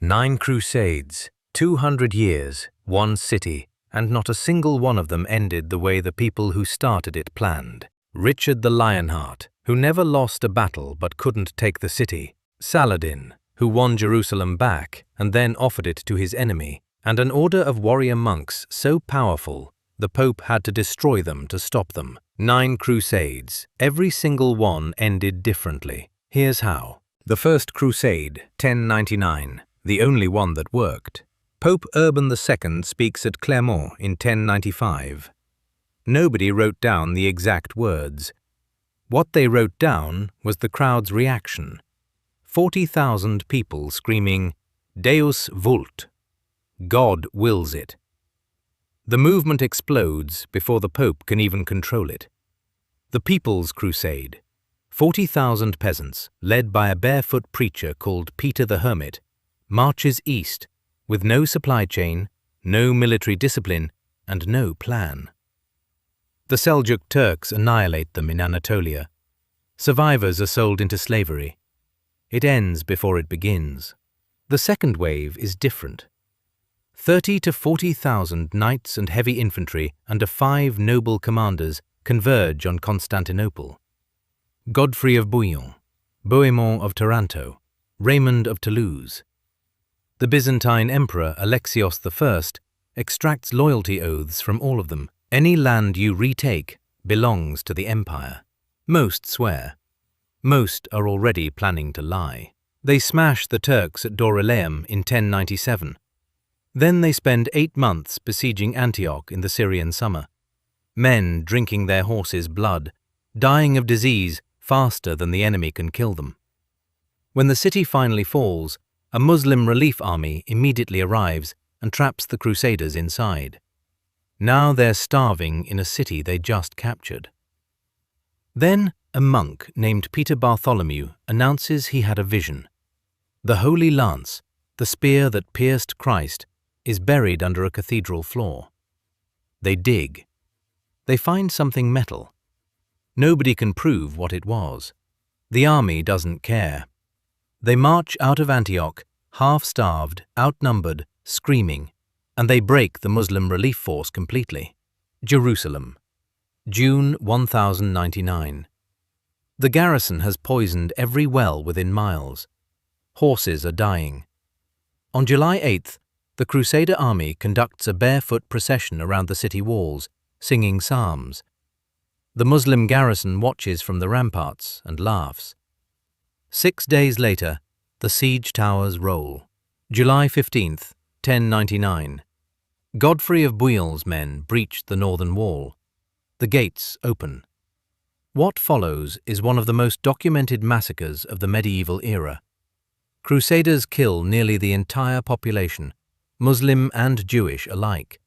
Nine Crusades, 200 years, one city, and not a single one of them ended the way the people who started it planned. Richard the Lionheart, who never lost a battle but couldn't take the city. Saladin, who won Jerusalem back and then offered it to his enemy. And an order of warrior monks so powerful, the Pope had to destroy them to stop them. 9 Crusades, every single one ended differently. Here's how. The First Crusade, 1099, the only one that worked. Pope Urban II speaks at Clermont in 1095. Nobody wrote down the exact words. What they wrote down was the crowd's reaction. 40,000 people screaming, Deus vult. God wills it. The movement explodes before the Pope can even control it. The People's Crusade. 40,000 peasants, led by a barefoot preacher called Peter the Hermit, marches east with no supply chain, no military discipline, and no plan. The Seljuk Turks annihilate them in Anatolia. Survivors are sold into slavery. It ends before it begins. The second wave is different. 30 to 40,000 knights and heavy infantry under 5 noble commanders converge on Constantinople. Godfrey of Bouillon, Bohemond of Taranto, Raymond of Toulouse. The Byzantine Emperor Alexios I extracts loyalty oaths from all of them. Any land you retake belongs to the empire. Most swear. Most are already planning to lie. They smash the Turks at Dorylaeum in 1097. Then they spend 8 months besieging Antioch in the Syrian summer. Men drinking their horses' blood, dying of disease faster than the enemy can kill them. When the city finally falls, a Muslim relief army immediately arrives and traps the Crusaders inside. Now they're starving in a city they just captured. Then a monk named Peter Bartholomew announces he had a vision. The Holy Lance, the spear that pierced Christ, is buried under a cathedral floor. They dig. They find something metal. Nobody can prove what it was. The army doesn't care. They march out of Antioch, half-starved, outnumbered, screaming, and they break the Muslim relief force completely. Jerusalem, June 1099. The garrison has poisoned every well within miles. Horses are dying. On July 8th, the Crusader army conducts a barefoot procession around the city walls, singing psalms. The Muslim garrison watches from the ramparts and laughs. 6 days later, the siege towers roll. July 15th, 1099. Godfrey of Bouillon's men breach the northern wall. The gates open. What follows is one of the most documented massacres of the medieval era. Crusaders kill nearly the entire population, Muslim and Jewish alike.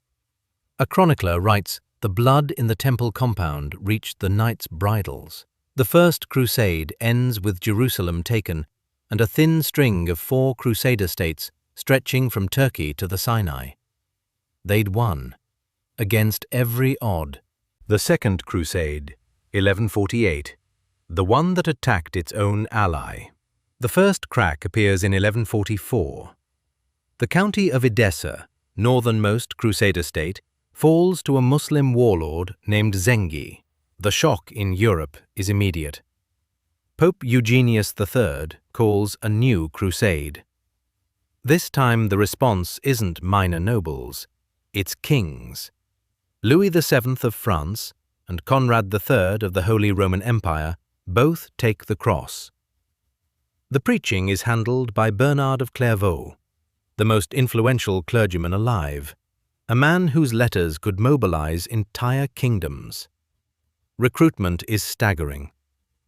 A chronicler writes, the blood in the temple compound reached the knights' bridles. The First Crusade ends with Jerusalem taken and a thin string of 4 Crusader states stretching from Turkey to the Sinai. They'd won, against every odd. The Second Crusade, 1148, the one that attacked its own ally. The first crack appears in 1144. The county of Edessa, northernmost Crusader state, falls to a Muslim warlord named Zengi. The shock in Europe is immediate. Pope Eugenius III calls a new crusade. This time the response isn't minor nobles, it's kings. Louis VII of France and Conrad III of the Holy Roman Empire both take the cross. The preaching is handled by Bernard of Clairvaux, the most influential clergyman alive, a man whose letters could mobilize entire kingdoms. Recruitment is staggering.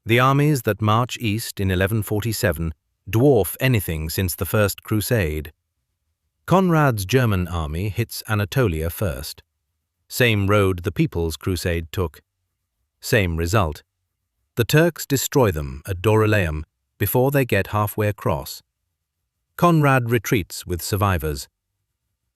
The armies that march east in 1147 dwarf anything since the First Crusade. Conrad's German army hits Anatolia first. Same road the People's Crusade took. Same result. The Turks destroy them at Dorylaeum before they get halfway across. Conrad retreats with survivors.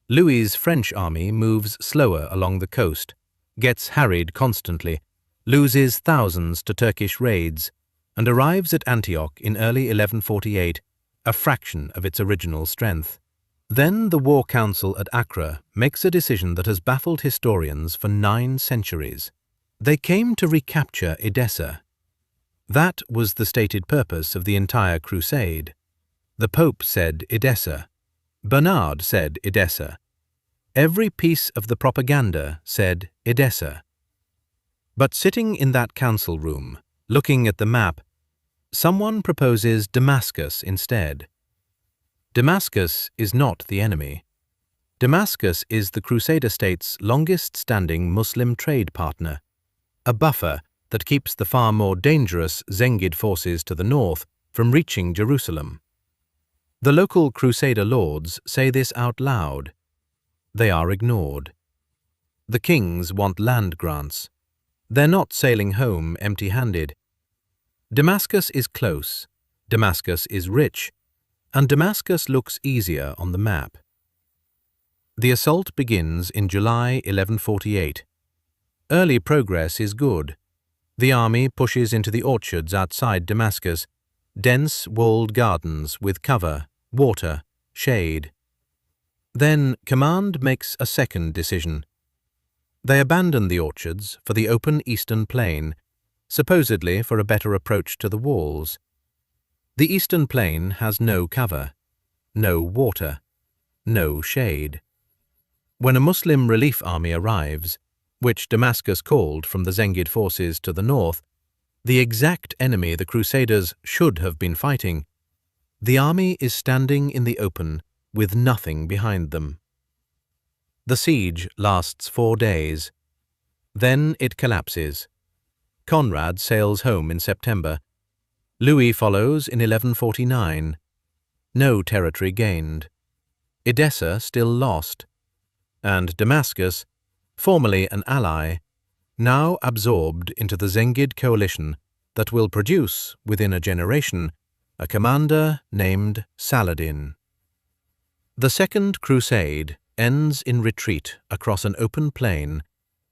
Louis's French army moves slower along the coast, gets harried constantly, loses thousands to Turkish raids, and arrives at Antioch in early 1148, a fraction of its original strength. Then the war council at Acre makes a decision that has baffled historians for 9 centuries. They came to recapture Edessa. That was the stated purpose of the entire crusade. The Pope said Edessa. Bernard said Edessa. Every piece of the propaganda said Edessa. But sitting in that council room, looking at the map, someone proposes Damascus instead. Damascus is not the enemy. Damascus is the Crusader States' longest-standing Muslim trade partner, a buffer that keeps the far more dangerous Zengid forces to the north from reaching Jerusalem. The local Crusader lords say this out loud. They are ignored. The kings want land grants. They're not sailing home empty-handed. Damascus is close, Damascus is rich, and Damascus looks easier on the map. The assault begins in July 1148. Early progress is good. The army pushes into the orchards outside Damascus, dense walled gardens with cover, water, shade. Then command makes a second decision. They abandon the orchards for the open eastern plain, supposedly for a better approach to the walls. The eastern plain has no cover, no water, no shade. When a Muslim relief army arrives, which Damascus called from the Zengid forces to the north, the exact enemy the Crusaders should have been fighting, the army is standing in the open with nothing behind them. The siege lasts 4 days. Then it collapses. Conrad sails home in September. Louis follows in 1149. No territory gained. Edessa still lost. And Damascus, formerly an ally, now absorbed into the Zengid coalition that will produce, within a generation, a commander named Saladin. The Second Crusade ends in retreat across an open plain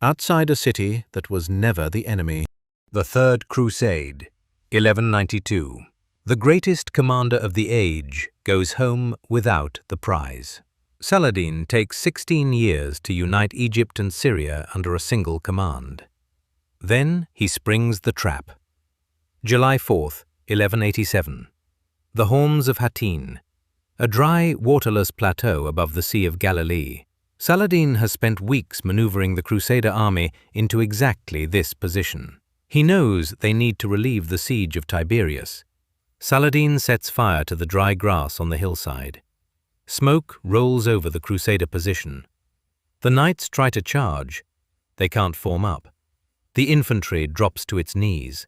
outside a city that was never the enemy. The Third Crusade, 1192. The greatest commander of the age goes home without the prize. Saladin takes 16 years to unite Egypt and Syria under a single command. Then he springs the trap. July 4th, 1187. The Horns of Hattin, a dry, waterless plateau above the Sea of Galilee. Saladin has spent weeks maneuvering the Crusader army into exactly this position. He knows they need to relieve the siege of Tiberias. Saladin sets fire to the dry grass on the hillside. Smoke rolls over the Crusader position. The knights try to charge. They can't form up. The infantry drops to its knees.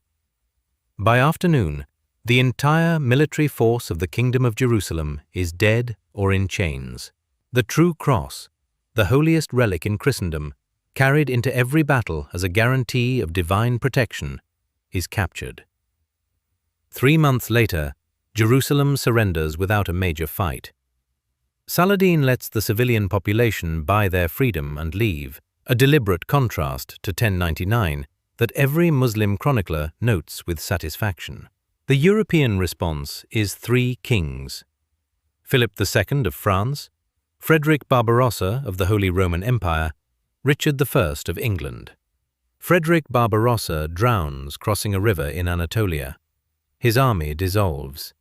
By afternoon, the entire military force of the Kingdom of Jerusalem is dead or in chains. The true cross, the holiest relic in Christendom, carried into every battle as a guarantee of divine protection, is captured. 3 months later, Jerusalem surrenders without a major fight. Saladin lets the civilian population buy their freedom and leave, a deliberate contrast to 1099 that every Muslim chronicler notes with satisfaction. The European response is 3 kings: Philip II of France, Frederick Barbarossa of the Holy Roman Empire, Richard I of England. Frederick Barbarossa drowns crossing a river in Anatolia. His army dissolves.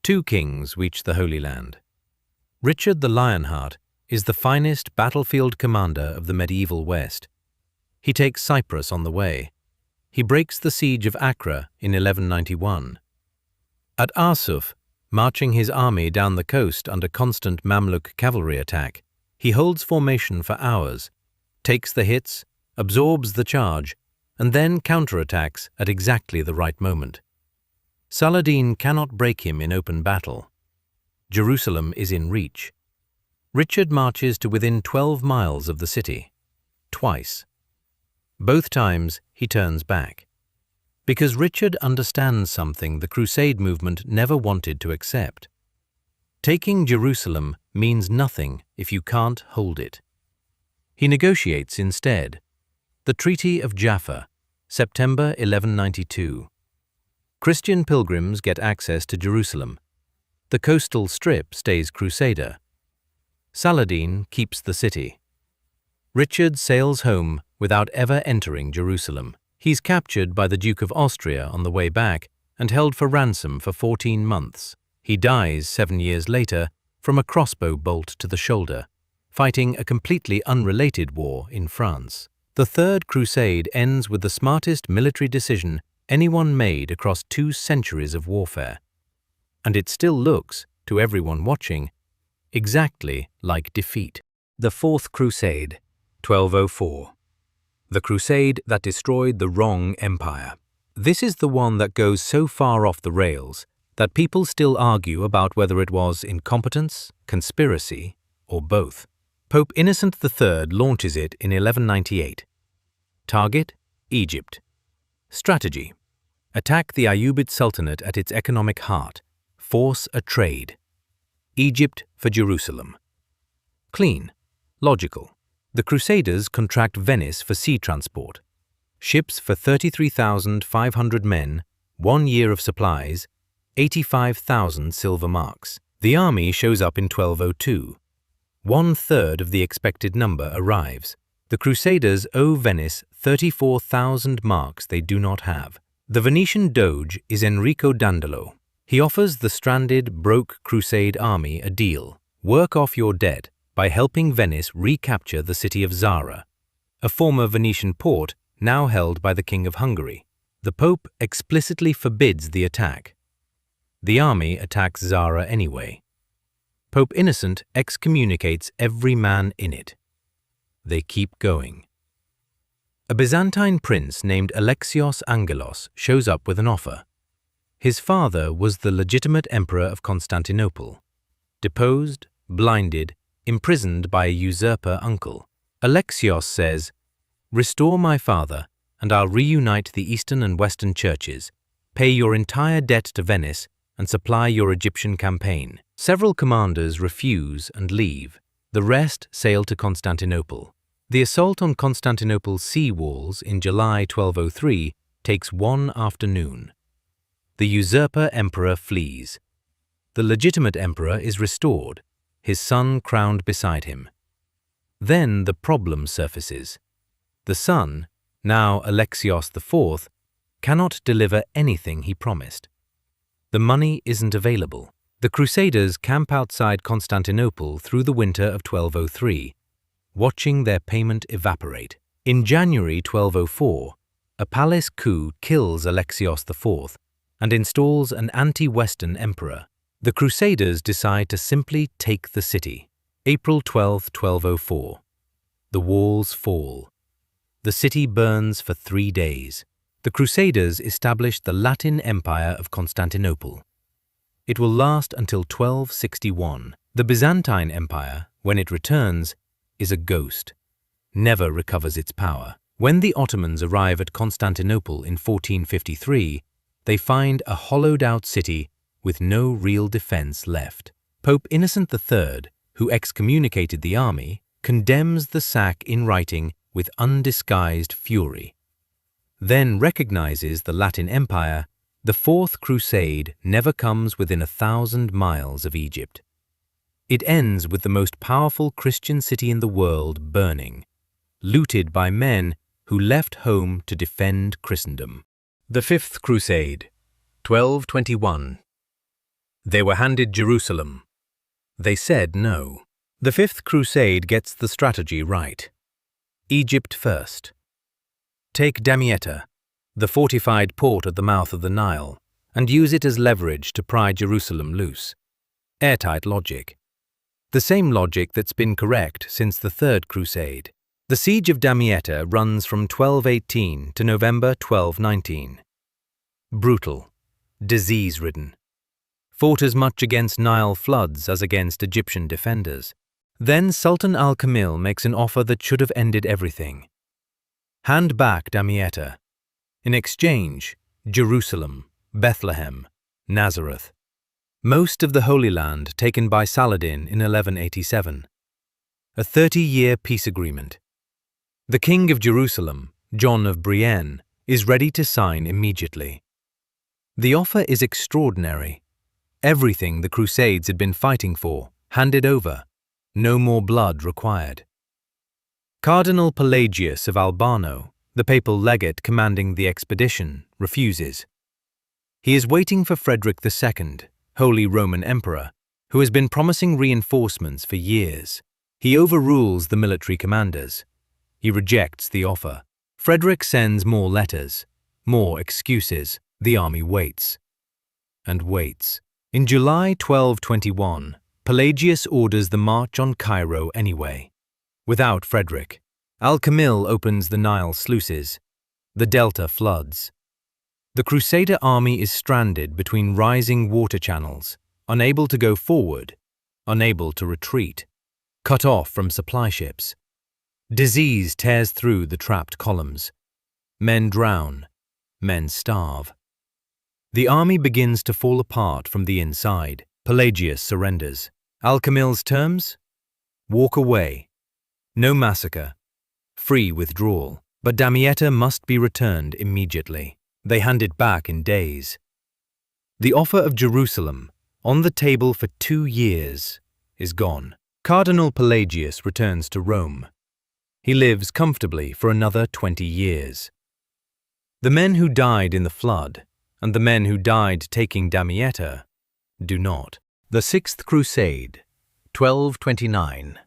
2 kings reach the Holy Land. Richard the Lionheart is the finest battlefield commander of the medieval West. He takes Cyprus on the way. He breaks the siege of Acre in 1191. At Arsuf, marching his army down the coast under constant Mamluk cavalry attack, he holds formation for hours, takes the hits, absorbs the charge, and then counterattacks at exactly the right moment. Saladin cannot break him in open battle. Jerusalem is in reach. Richard marches to within 12 miles of the city, twice. Both times he turns back, because Richard understands something the Crusade movement never wanted to accept. Taking Jerusalem means nothing if you can't hold it. He negotiates instead. The Treaty of Jaffa, September 1192. Christian pilgrims get access to Jerusalem. The coastal strip stays Crusader. Saladin keeps the city. Richard sails home without ever entering Jerusalem. He's captured by the Duke of Austria on the way back and held for ransom for 14 months. He dies 7 years later from a crossbow bolt to the shoulder, fighting a completely unrelated war in France. The Third Crusade ends with the smartest military decision anyone made across 2 centuries of warfare. And it still looks, to everyone watching, exactly like defeat. The Fourth Crusade, 1204. The crusade that destroyed the wrong empire. This is the one that goes so far off the rails that people still argue about whether it was incompetence, conspiracy, or both. Pope Innocent III launches it in 1198. Target: Egypt. Strategy: attack the Ayyubid Sultanate at its economic heart, force a trade. Egypt for Jerusalem. Clean. Logical. The Crusaders contract Venice for sea transport. Ships for 33,500 men, 1 year of supplies, 85,000 silver marks. The army shows up in 1202. 1/3 of the expected number arrives. The Crusaders owe Venice 34,000 marks they do not have. The Venetian Doge is Enrico Dandolo. He offers the stranded, broke Crusade army a deal. Work off your debt by helping Venice recapture the city of Zara, a former Venetian port now held by the King of Hungary. The Pope explicitly forbids the attack. The army attacks Zara anyway. Pope Innocent excommunicates every man in it. They keep going. A Byzantine prince named Alexios Angelos shows up with an offer. His father was the legitimate emperor of Constantinople. Deposed, blinded, imprisoned by a usurper uncle. Alexios says, "Restore my father, and I'll reunite the Eastern and Western churches, pay your entire debt to Venice, and supply your Egyptian campaign." Several commanders refuse and leave. The rest sail to Constantinople. The assault on Constantinople's sea walls in July 1203 takes 1 afternoon. The usurper emperor flees. The legitimate emperor is restored, his son crowned beside him. Then the problem surfaces. The son, now Alexios IV, cannot deliver anything he promised. The money isn't available. The Crusaders camp outside Constantinople through the winter of 1203, watching their payment evaporate. In January 1204, a palace coup kills Alexios IV and installs an anti-Western emperor. The Crusaders decide to simply take the city. April 12, 1204. The walls fall. The city burns for 3 days. The Crusaders established the Latin Empire of Constantinople. It will last until 1261. The Byzantine Empire, when it returns, is a ghost, never recovers its power. When the Ottomans arrive at Constantinople in 1453, they find a hollowed-out city with no real defense left. Pope Innocent III, who excommunicated the army, condemns the sack in writing with undisguised fury. Then recognizes the Latin Empire. The Fourth Crusade never comes within 1,000 miles of Egypt. It ends with the most powerful Christian city in the world burning, looted by men who left home to defend Christendom. The Fifth Crusade, 1221. They were handed Jerusalem. They said no. The Fifth Crusade gets the strategy right. Egypt first. Take Damietta, the fortified port at the mouth of the Nile, and use it as leverage to pry Jerusalem loose. Airtight logic. The same logic that's been correct since the Third Crusade. The siege of Damietta runs from 1218 to November 1219. Brutal, disease-ridden. Fought as much against Nile floods as against Egyptian defenders. Then Sultan al-Kamil makes an offer that should have ended everything. Hand back Damietta. In exchange, Jerusalem, Bethlehem, Nazareth. Most of the Holy Land taken by Saladin in 1187. A 30-year peace agreement. The King of Jerusalem, John of Brienne, is ready to sign immediately. The offer is extraordinary. Everything the Crusades had been fighting for, handed over. No more blood required. Cardinal Pelagius of Albano, the papal legate commanding the expedition, refuses. He is waiting for Frederick II, Holy Roman Emperor, who has been promising reinforcements for years. He overrules the military commanders. He rejects the offer. Frederick sends more letters, more excuses. The army waits. And waits. In July 1221, Pelagius orders the march on Cairo anyway. Without Frederick, Al-Kamil opens the Nile sluices. The delta floods. The Crusader army is stranded between rising water channels, unable to go forward, unable to retreat, cut off from supply ships. Disease tears through the trapped columns. Men drown, men starve. The army begins to fall apart from the inside. Pelagius surrenders. Al-Kamil's terms? Walk away. No massacre. Free withdrawal. But Damietta must be returned immediately. They hand it back in days. The offer of Jerusalem, on the table for 2 years, is gone. Cardinal Pelagius returns to Rome. He lives comfortably for another 20 years. The men who died in the flood, and the men who died taking Damietta, do not. The Sixth Crusade, 1229.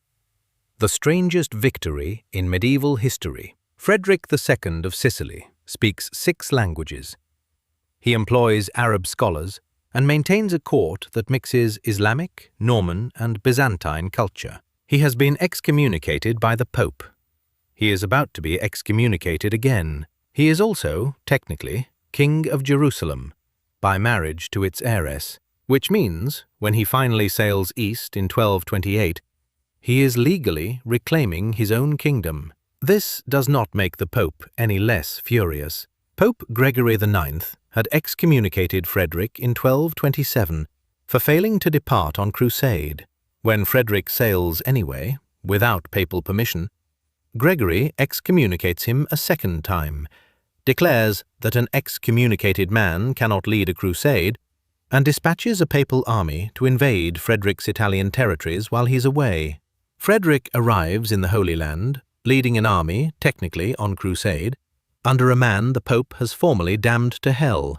The strangest victory in medieval history. Frederick II of Sicily speaks 6 languages. He employs Arab scholars and maintains a court that mixes Islamic, Norman, and Byzantine culture. He has been excommunicated by the Pope. He is about to be excommunicated again. He is also, technically, King of Jerusalem, by marriage to its heiress, which means, when he finally sails east in 1228, he is legally reclaiming his own kingdom. This does not make the Pope any less furious. Pope Gregory IX had excommunicated Frederick in 1227 for failing to depart on crusade. When Frederick sails anyway, without papal permission, Gregory excommunicates him a second time, declares that an excommunicated man cannot lead a crusade, and dispatches a papal army to invade Frederick's Italian territories while he's away. Frederick arrives in the Holy Land, leading an army, technically on crusade, under a man the Pope has formally damned to hell.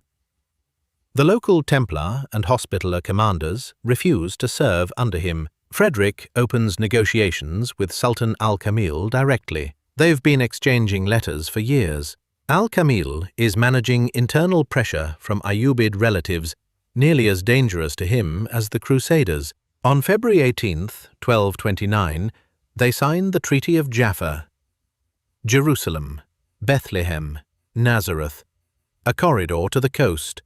The local Templar and Hospitaller commanders refuse to serve under him. Frederick opens negotiations with Sultan Al-Kamil directly. They've been exchanging letters for years. Al-Kamil is managing internal pressure from Ayyubid relatives, nearly as dangerous to him as the Crusaders. On February 18, 1229, they signed the Treaty of Jaffa. Jerusalem, Bethlehem, Nazareth, a corridor to the coast,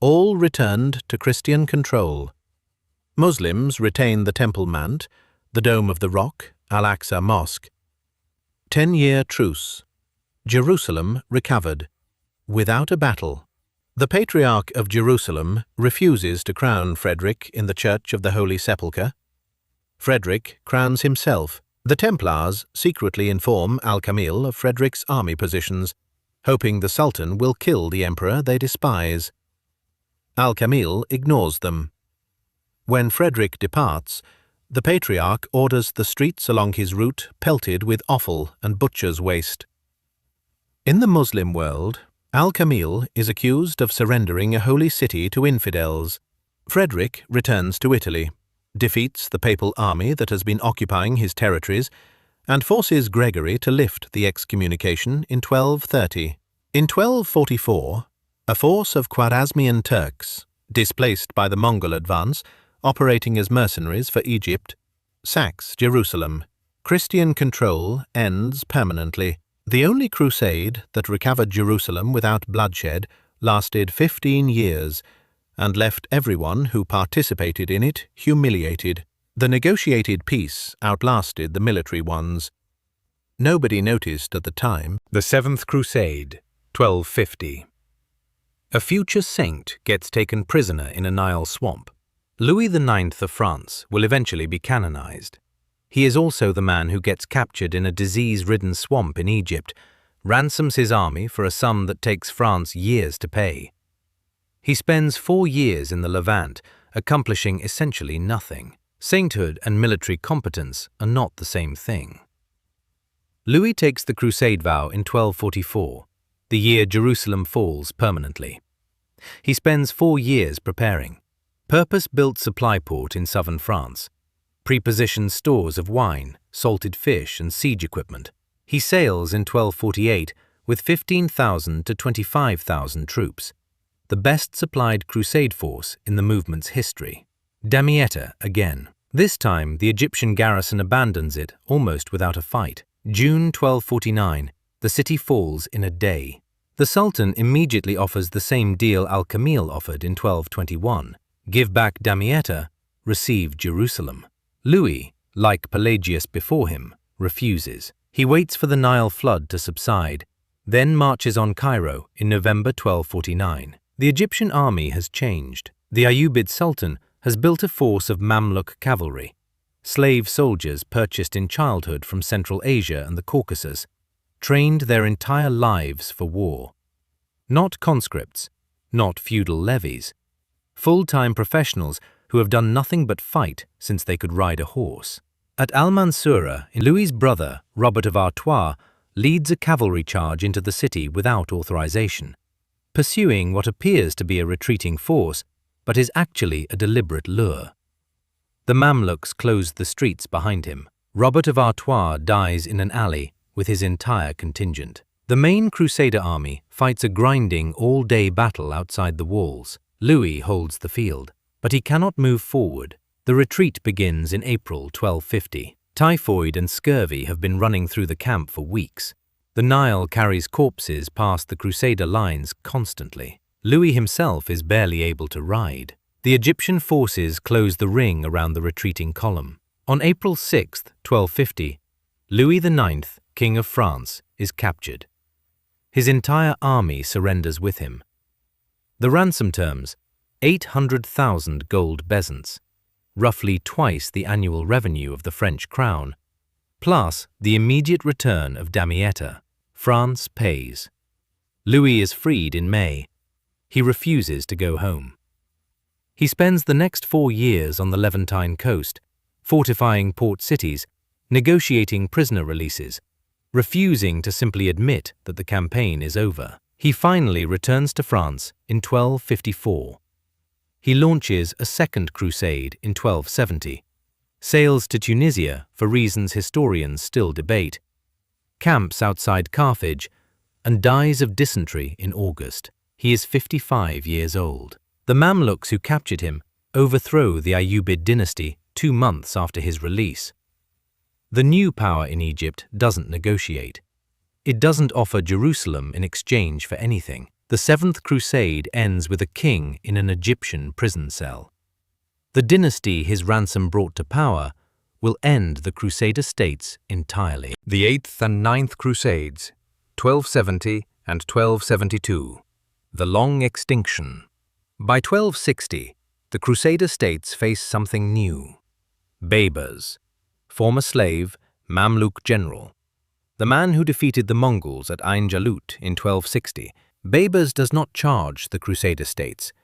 all returned to Christian control. Muslims retain the Temple Mount, the Dome of the Rock, Al-Aqsa Mosque. 10-year truce. Jerusalem recovered, without a battle. The Patriarch of Jerusalem refuses to crown Frederick in the Church of the Holy Sepulchre. Frederick crowns himself. The Templars secretly inform Al-Kamil of Frederick's army positions, hoping the Sultan will kill the emperor they despise. Al-Kamil ignores them. When Frederick departs, the Patriarch orders the streets along his route pelted with offal and butcher's waste. In the Muslim world, Al-Kamil is accused of surrendering a holy city to infidels. Frederick returns to Italy, defeats the papal army that has been occupying his territories, and forces Gregory to lift the excommunication in 1230. In 1244, a force of Khwarezmian Turks, displaced by the Mongol advance, operating as mercenaries for Egypt, sacks Jerusalem. Christian control ends permanently. The only crusade that recovered Jerusalem without bloodshed lasted 15 years and left everyone who participated in it humiliated. The negotiated peace outlasted the military ones. Nobody noticed at the time. The Seventh Crusade, 1250. A future saint gets taken prisoner in a Nile swamp. Louis IX of France will eventually be canonized. He is also the man who gets captured in a disease-ridden swamp in Egypt, ransoms his army for a sum that takes France years to pay. He spends 4 years in the Levant, accomplishing essentially nothing. Sainthood and military competence are not the same thing. Louis takes the crusade vow in 1244, the year Jerusalem falls permanently. He spends 4 years preparing. Purpose-built supply port in southern France, pre-positioned stores of wine, salted fish and siege equipment. He sails in 1248 with 15,000 to 25,000 troops, the best supplied crusade force in the movement's history. Damietta again. This time the Egyptian garrison abandons it almost without a fight. June 1249, the city falls in a day. The Sultan immediately offers the same deal Al-Kamil offered in 1221. Give back Damietta, receive Jerusalem. Louis, like Pelagius before him, refuses. He waits for the Nile flood to subside, then marches on Cairo in November 1249. The Egyptian army has changed. The Ayyubid Sultan has built a force of Mamluk cavalry, slave soldiers purchased in childhood from Central Asia and the Caucasus, trained their entire lives for war. Not conscripts, not feudal levies. Full-time professionals who have done nothing but fight since they could ride a horse. At Al-Mansura, Louis's brother, Robert of Artois, leads a cavalry charge into the city without authorization, pursuing what appears to be a retreating force, but is actually a deliberate lure. The Mamluks close the streets behind him. Robert of Artois dies in an alley with his entire contingent. The main Crusader army fights a grinding all-day battle outside the walls. Louis holds the field, but he cannot move forward. The retreat begins in April 1250. Typhoid and scurvy have been running through the camp for weeks. The Nile carries corpses past the Crusader lines constantly. Louis himself is barely able to ride. The Egyptian forces close the ring around the retreating column. On April 6, 1250, Louis IX, King of France, is captured. His entire army surrenders with him. The ransom terms, 800,000 gold bezants, roughly twice the annual revenue of the French crown, plus the immediate return of Damietta. France pays. Louis is freed in May. He refuses to go home. He spends the next 4 years on the Levantine coast, fortifying port cities, negotiating prisoner releases, refusing to simply admit that the campaign is over. He finally returns to France in 1254. He launches a second crusade in 1270, sails to Tunisia for reasons historians still debate, camps outside Carthage, and dies of dysentery in August. He is 55 years old. The Mamluks who captured him overthrow the Ayyubid dynasty 2 months after his release. The new power in Egypt doesn't negotiate. It doesn't offer Jerusalem in exchange for anything. The Seventh Crusade ends with a king in an Egyptian prison cell. The dynasty his ransom brought to power will end the Crusader States entirely. The Eighth and Ninth Crusades, 1270 and 1272. The Long Extinction. By 1260, the Crusader States face something new. Baybars, former slave, Mamluk general. The man who defeated the Mongols at Ain Jalut in 1260, Baybars does not charge the Crusader States.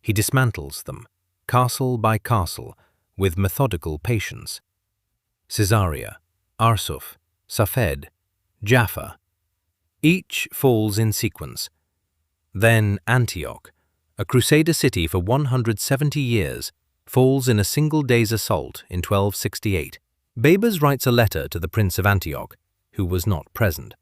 He dismantles them, castle by castle, with methodical patience. Caesarea, Arsuf, Safed, Jaffa. Each falls in sequence. Then Antioch, a Crusader city for 170 years, falls in a single day's assault in 1268. Baybars writes a letter to the Prince of Antioch, who was not present,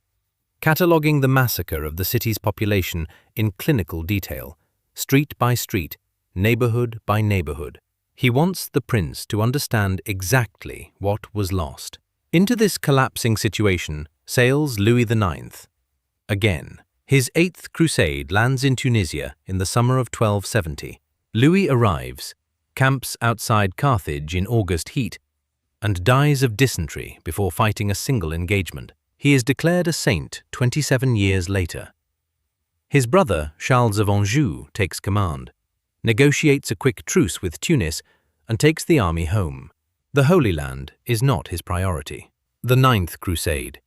cataloguing the massacre of the city's population in clinical detail, street by street, neighborhood by neighborhood. He wants the prince to understand exactly what was lost. Into this collapsing situation sails Louis IX. Again, his Eighth Crusade lands in Tunisia in the summer of 1270. Louis arrives, camps outside Carthage in August heat, and dies of dysentery before fighting a single engagement. He is declared a saint 27 years later. His brother, Charles of Anjou, takes command, negotiates a quick truce with Tunis, and takes the army home. The Holy Land is not his priority. The Ninth Crusade,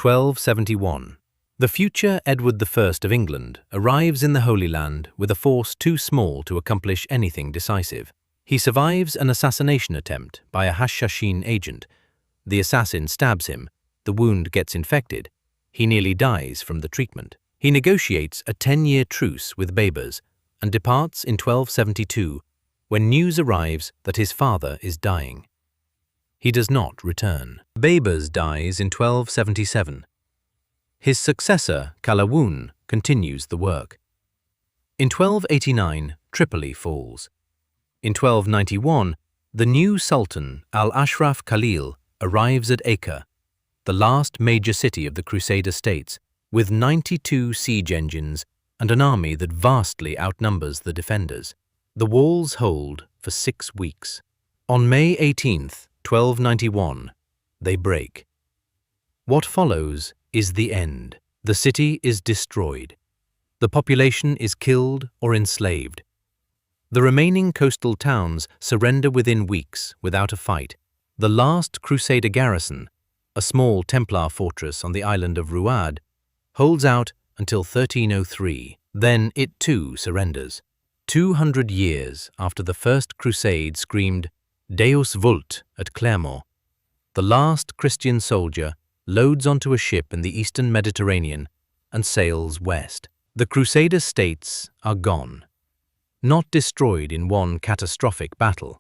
1271. The future Edward I of England arrives in the Holy Land with a force too small to accomplish anything decisive. He survives an assassination attempt by a Hashashin agent. The assassin stabs him, the wound gets infected. He nearly dies from the treatment. He negotiates a 10-year truce with Baybars and departs in 1272 when news arrives that his father is dying. He does not return. Baybars dies in 1277. His successor, Kalawun, continues the work. In 1289, Tripoli falls. In 1291, the new Sultan, Al-Ashraf Khalil, arrives at Acre, the last major city of the Crusader States, with 92 siege engines and an army that vastly outnumbers the defenders. The walls hold for 6 weeks. On May 18, 1291, they break. What follows is the end. The city is destroyed. The population is killed or enslaved. The remaining coastal towns surrender within weeks without a fight. The last Crusader garrison, a small Templar fortress on the island of Ruad, holds out until 1303. Then it too surrenders. 200 years after the First Crusade screamed Deus vult at Clermont, the last Christian soldier loads onto a ship in the eastern Mediterranean and sails west. The Crusader States are gone, not destroyed in one catastrophic battle.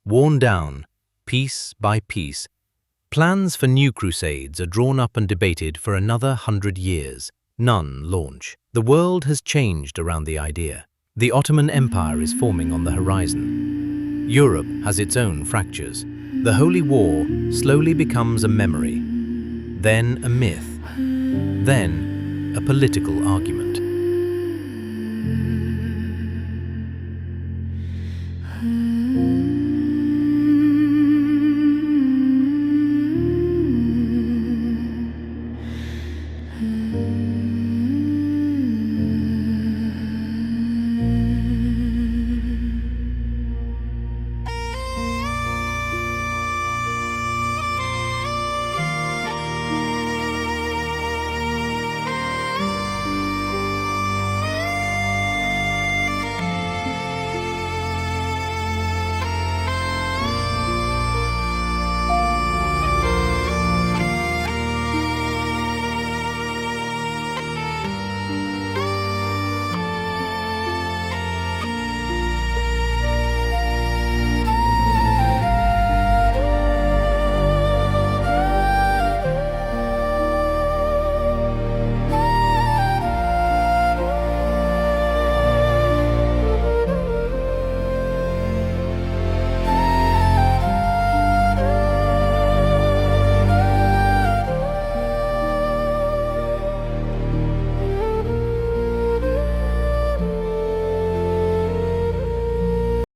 Worn down, piece by piece, plans for new crusades are drawn up and debated for another 100 years. None launch. The world has changed around the idea. The Ottoman Empire is forming on the horizon. Europe has its own fractures. The Holy War slowly becomes a memory, then a myth, then a political argument.